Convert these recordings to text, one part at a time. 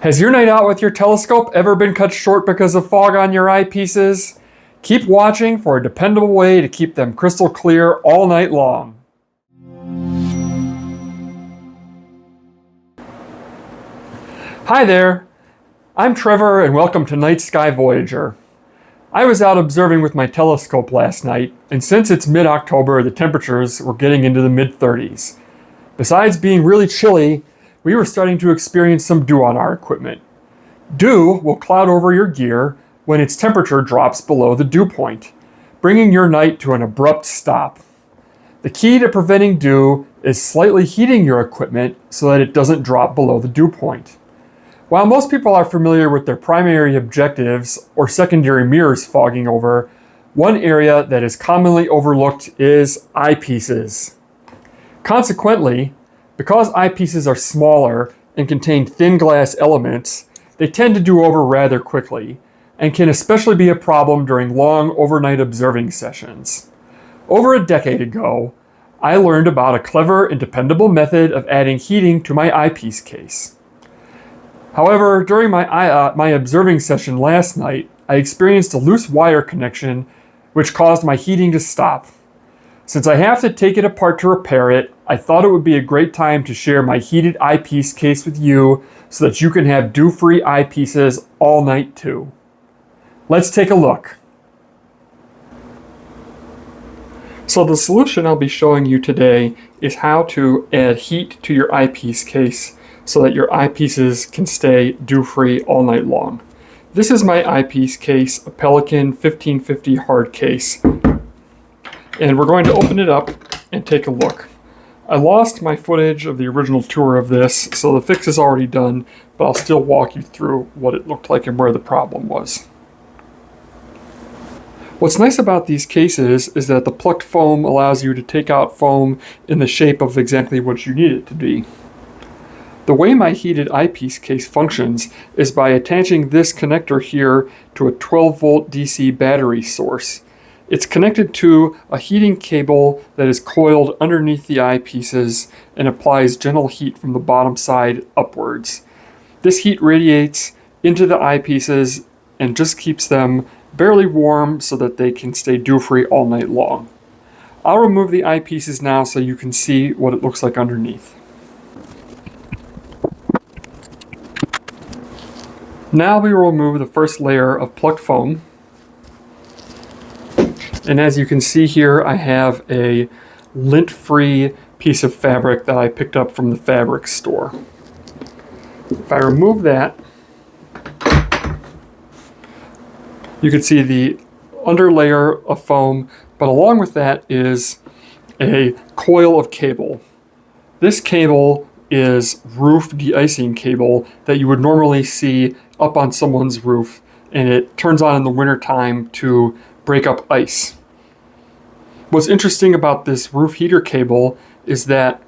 Has your night out with your telescope ever been cut short because of fog on your eyepieces? Keep watching for a dependable way to keep them crystal clear all night long. Hi there, I'm Trevor and welcome to Night Sky Voyager. I was out observing with my telescope last night, and since it's mid-October, the temperatures were getting into the mid-30s. Besides being really chilly, we were starting to experience some dew on our equipment. Dew will cloud over your gear when its temperature drops below the dew point, bringing your night to an abrupt stop. The key to preventing dew is slightly heating your equipment so that it doesn't drop below the dew point. While most people are familiar with their primary objectives or secondary mirrors fogging over, one area that is commonly overlooked is eyepieces. Consequently, because eyepieces are smaller and contain thin glass elements, they tend to dew over rather quickly, and can especially be a problem during long overnight observing sessions. Over a decade ago, I learned about a clever and dependable method of adding heating to my eyepiece case. However, during my observing session last night, I experienced a loose wire connection which caused my heating to stop. Since I have to take it apart to repair it, I thought it would be a great time to share my heated eyepiece case with you so that you can have dew-free eyepieces all night too. Let's take a look. So the solution I'll be showing you today is how to add heat to your eyepiece case so that your eyepieces can stay dew-free all night long. This is my eyepiece case, a Pelican 1550 hard case. And we're going to open it up and take a look. I lost my footage of the original tour of this, so the fix is already done, but I'll still walk you through what it looked like and where the problem was. What's nice about these cases is that the plucked foam allows you to take out foam in the shape of exactly what you need it to be. The way my heated eyepiece case functions is by attaching this connector here to a 12-volt DC battery source. It's connected to a heating cable that is coiled underneath the eyepieces and applies gentle heat from the bottom side upwards. This heat radiates into the eyepieces and just keeps them barely warm so that they can stay dew-free all night long. I'll remove the eyepieces now so you can see what it looks like underneath. Now we will remove the first layer of plucked foam. And as you can see here, I have a lint-free piece of fabric that I picked up from the fabric store. If I remove that, you can see the underlayer of foam, but along with that is a coil of cable. This cable is roof de-icing cable that you would normally see up on someone's roof, and it turns on in the wintertime to break up ice. What's interesting about this roof heater cable is that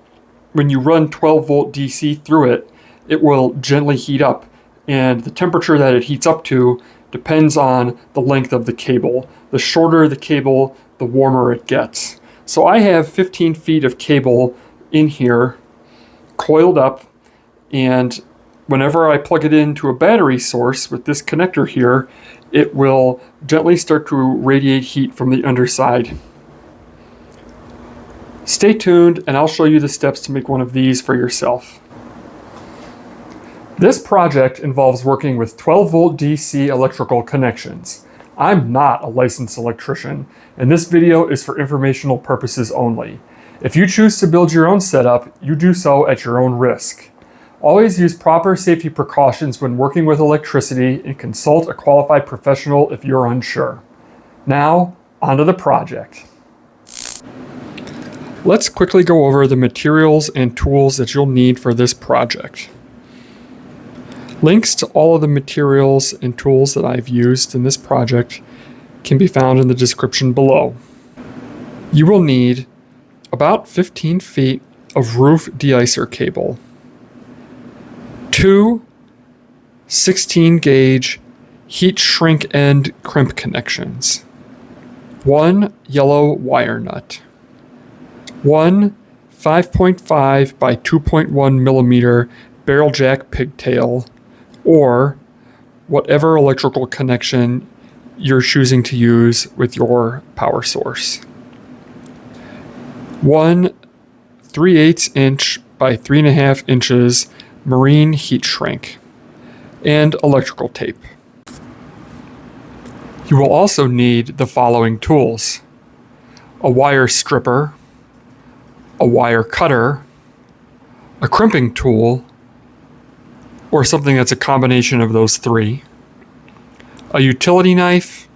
when you run 12-volt DC through it, it will gently heat up, and the temperature that it heats up to depends on the length of the cable. The shorter the cable, the warmer it gets. So I have 15 feet of cable in here, coiled up, and whenever I plug it into a battery source with this connector here, it will gently start to radiate heat from the underside. Stay tuned and I'll show you the steps to make one of these for yourself. This project involves working with 12-volt DC electrical connections. I'm not a licensed electrician, and this video is for informational purposes only. If you choose to build your own setup, you do so at your own risk. Always use proper safety precautions when working with electricity and consult a qualified professional if you're unsure. Now, onto the project. Let's quickly go over the materials and tools that you'll need for this project. Links to all of the materials and tools that I've used in this project can be found in the description below. You will need about 15 feet of roof de-icer cable, 2 16-gauge heat shrink end crimp connections, 1 yellow wire nut, 1 5.5 by 2.1 millimeter barrel jack pigtail or whatever electrical connection you're choosing to use with your power source. One 3/8 inch by 3.5 inches marine heat shrink, and electrical tape. You will also need the following tools: a wire stripper, a wire cutter, a crimping tool, or something that's a combination of those three, a utility knife,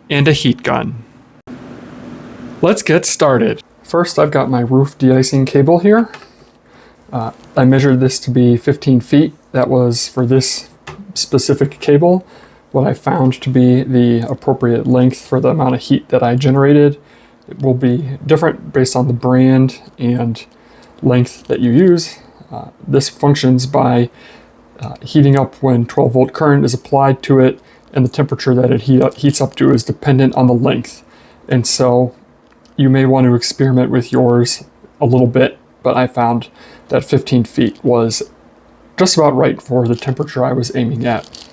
and a heat gun. Let's get started. First, I've got my roof de-icing cable here. I measured this to be 15 feet. That was for this specific cable what I found to be the appropriate length for the amount of heat that I generated. It will be different based on the brand and length that you use. This functions by heating up when 12-volt current is applied to it, and the temperature that it heats up to is dependent on the length. And so you may want to experiment with yours a little bit, but I found that 15 feet was just about right for the temperature I was aiming at.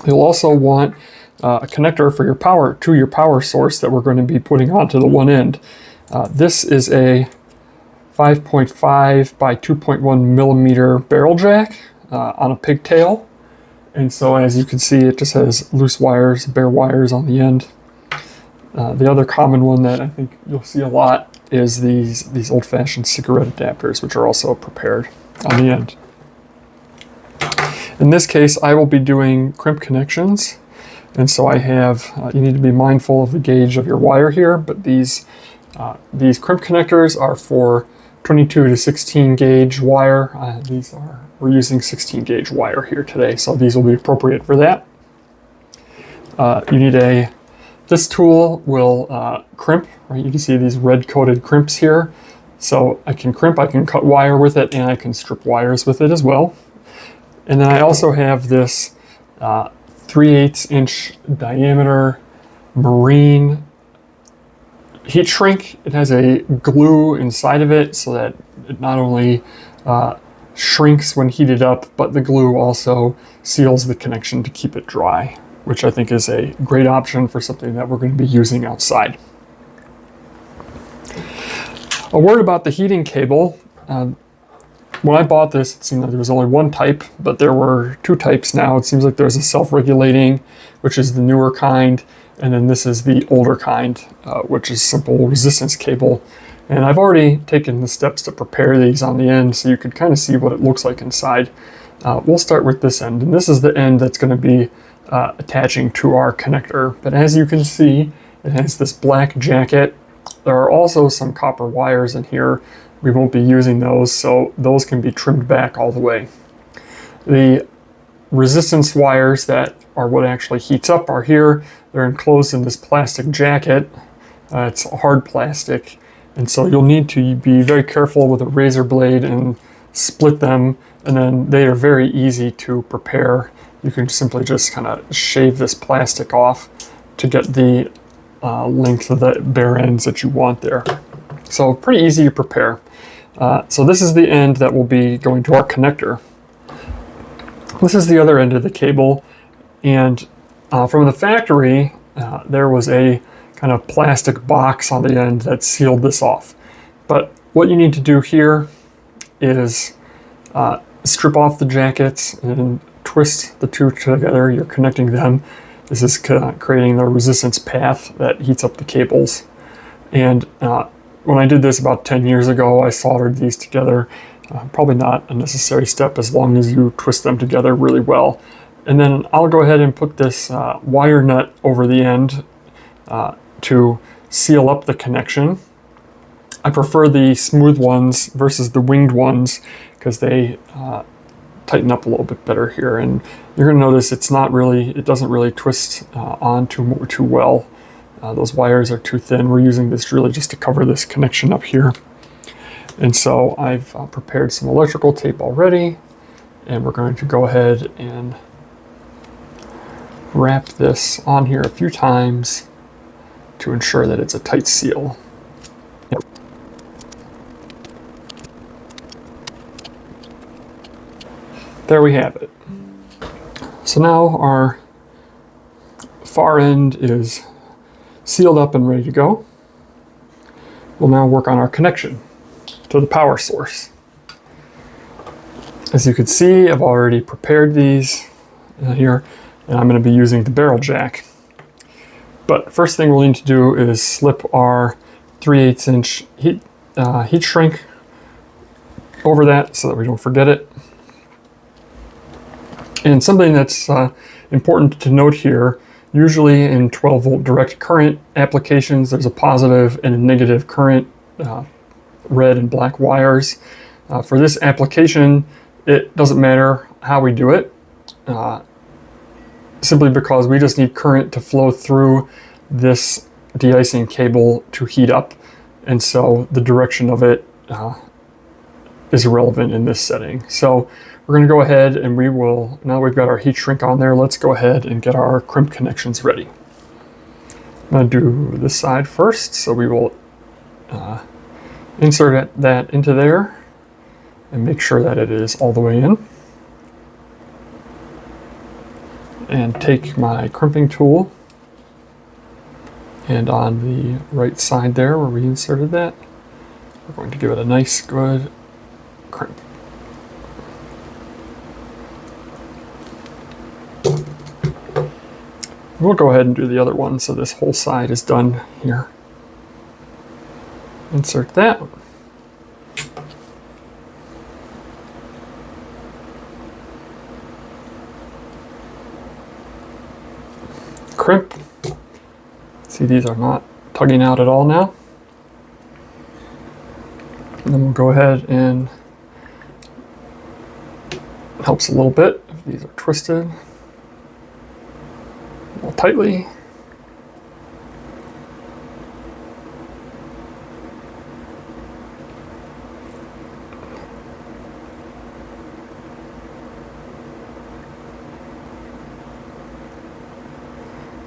You'll also want a connector for your power source that we're going to be putting onto the one end. This is a 5.5 by 2.1 millimeter barrel jack on a pigtail. And so as you can see, it just has loose wires, bare wires on the end. The other common one that I think you'll see a lot is these old-fashioned cigarette adapters, which are also prepared on the end. In this case, I will be doing crimp connections. And so I have, you need to be mindful of the gauge of your wire here, but these crimp connectors are for 22 to 16 gauge wire. We're using 16 gauge wire here today, so these will be appropriate for that. You need this tool will crimp, right? You can see these red coated crimps here. So I can crimp, I can cut wire with it, and I can strip wires with it as well. And then I also have this 3/8 inch diameter marine heat shrink. It has a glue inside of it so that it not only shrinks when heated up, but the glue also seals the connection to keep it dry, which I think is a great option for something that we're going to be using outside. A word about the heating cable. When I bought this, it seemed like there was only one type, but there were two types now. It seems like there's a self-regulating, which is the newer kind, and then this is the older kind, which is simple resistance cable. And I've already taken the steps to prepare these on the end, so you can kind of see what it looks like inside. We'll start with this end, and this is the end that's going to be attaching to our connector. But as you can see, it has this black jacket. There are also some copper wires in here. We won't be using those, so those can be trimmed back all the way. The resistance wires that are what actually heats up are here. They're enclosed in this plastic jacket. It's hard plastic, and so you'll need to be very careful with a razor blade and split them, and then they are very easy to prepare. You can simply just kind of shave this plastic off to get the length of the bare ends that you want there. So pretty easy to prepare. So this is the end that will be going to our connector. This is the other end of the cable, and from the factory there was a kind of plastic box on the end that sealed this off. But what you need to do here is strip off the jackets and twist the two together. You're connecting them. This is creating the resistance path that heats up the cables. And when I did this about 10 years ago, I soldered these together. Probably not a necessary step as long as you twist them together really well. And then I'll go ahead and put this wire nut over the end to seal up the connection. I prefer the smooth ones versus the winged ones because they tighten up a little bit better here. And you're going to notice it doesn't really twist on too well. Those wires are too thin. We're using this really just to cover this connection up here. And so I've prepared some electrical tape already, and we're going to go ahead and wrap this on here a few times to ensure that it's a tight seal. There we have it. So now our far end is sealed up and ready to go. We'll now work on our connection to the power source. As you can see, I've already prepared these here, and I'm going to be using the barrel jack. But first thing we'll need to do is slip our 3/8 inch heat shrink over that so that we don't forget it. And something that's important to note here, usually in 12 volt direct current applications, there's a positive and a negative current, red and black wires. For this application, it doesn't matter how we do it, simply because we just need current to flow through this de-icing cable to heat up, and so the direction of it is irrelevant in this setting. So we're going to go ahead and we will, now we've got our heat shrink on there, let's go ahead and get our crimp connections ready. I'm going to do this side first, so we will insert that into there and make sure that it is all the way in. And take my crimping tool, and on the right side there where we inserted that, we're going to give it a nice good crimp. We'll go ahead and do the other one so this whole side is done here. Insert that. Crimp. See, these are not tugging out at all now. And then we'll go ahead and, it helps a little bit if these are twisted more tightly.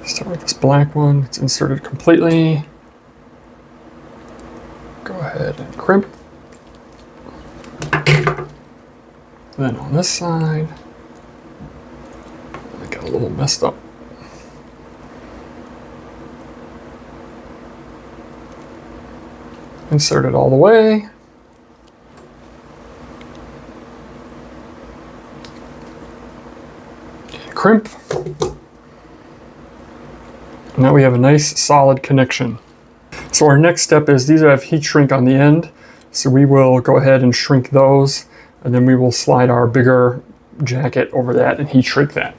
Start with this black one, it's inserted completely. Go ahead and crimp. Then on this side, I got a little messed up. Insert it all the way. And crimp. Now we have a nice solid connection. So our next step is these have heat shrink on the end. So we will go ahead and shrink those, and then we will slide our bigger jacket over that and heat shrink that.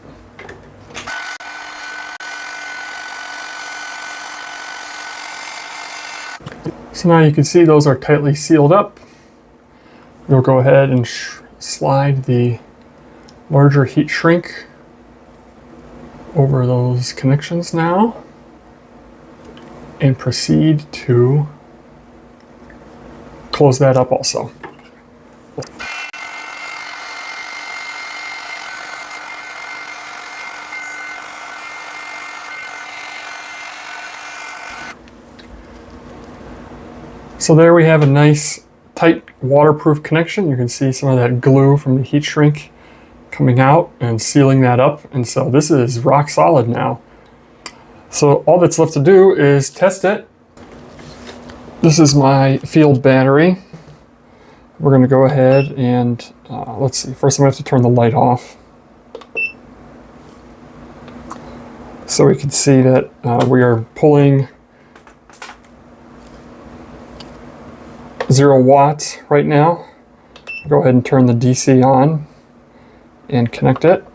So now you can see those are tightly sealed up. We'll go ahead and slide the larger heat shrink over those connections now, and proceed to close that up also. So there we have a nice tight waterproof connection. You can see some of that glue from the heat shrink coming out and sealing that up, and so this is rock solid now. So all that's left to do is test it. This is my field battery. We're going to go ahead and let's see, first I'm going to have to turn the light off so we can see that we are pulling 0 watts right now. Go ahead and turn the DC on and connect it.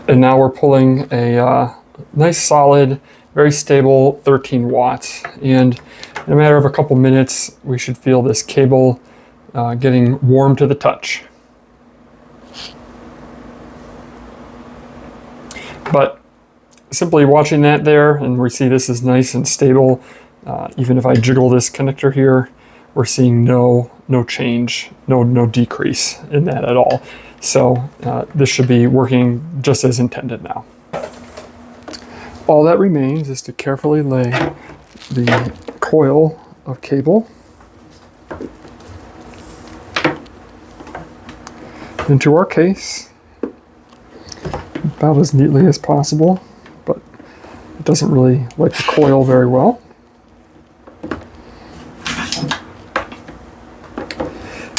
And now we're pulling a nice solid, very stable 13 watts. And in a matter of a couple minutes, we should feel this cable getting warm to the touch. But simply watching that there, and we see this is nice and stable. Even if I jiggle this connector here, we're seeing no change, no decrease in that at all. So this should be working just as intended now. All that remains is to carefully lay the coil of cable into our case about as neatly as possible, but it doesn't really like to coil very well.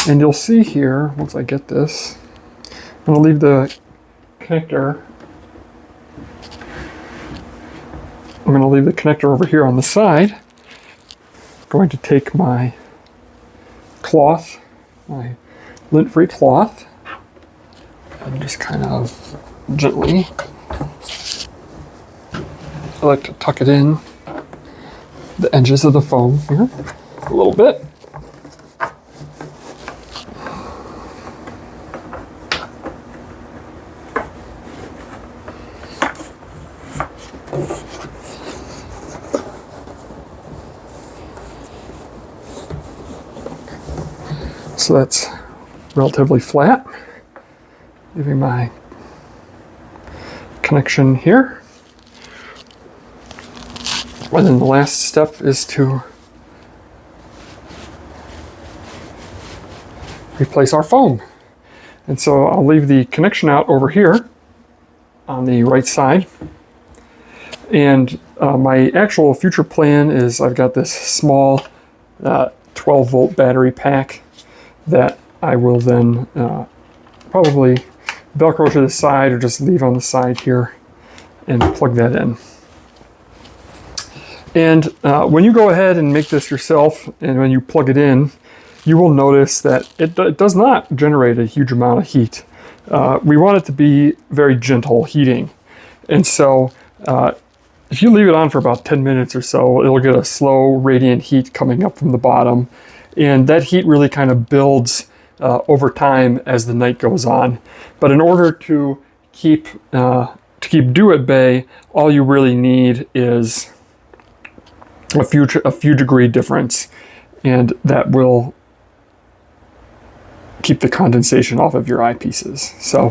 And you'll see here, once I get this, I'm going to leave the connector. I'm going to leave the connector over here on the side. I'm going to take my cloth, my lint-free cloth, and just kind of gently, I like to tuck it in the edges of the foam here a little bit. So that's relatively flat. Giving my connection here. And then the last step is to replace our foam. And so I'll leave the connection out over here on the right side. And my actual future plan is I've got this small 12-volt battery pack that I will then probably Velcro to the side or just leave on the side here and plug that in. And when you go ahead and make this yourself and when you plug it in, you will notice that it does not generate a huge amount of heat. We want it to be very gentle heating. And so if you leave it on for about 10 minutes or so, it'll get a slow radiant heat coming up from the bottom. And that heat really kind of builds over time as the night goes on. But in order to keep dew at bay, all you really need is a few degree difference, and that will keep the condensation off of your eyepieces. So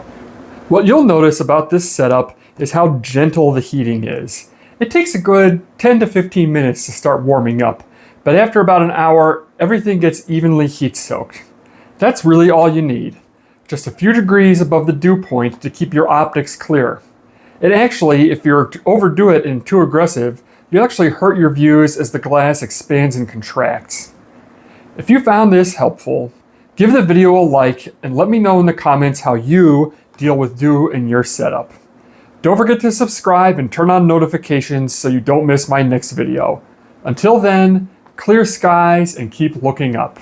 what you'll notice about this setup is how gentle the heating is. It takes a good 10 to 15 minutes to start warming up, but after about an hour, everything gets evenly heat soaked. That's really all you need. Just a few degrees above the dew point to keep your optics clear. And actually, if you overdo it and too aggressive, you actually hurt your views as the glass expands and contracts. If you found this helpful, give the video a like and let me know in the comments how you deal with dew in your setup. Don't forget to subscribe and turn on notifications so you don't miss my next video. Until then, clear skies and keep looking up.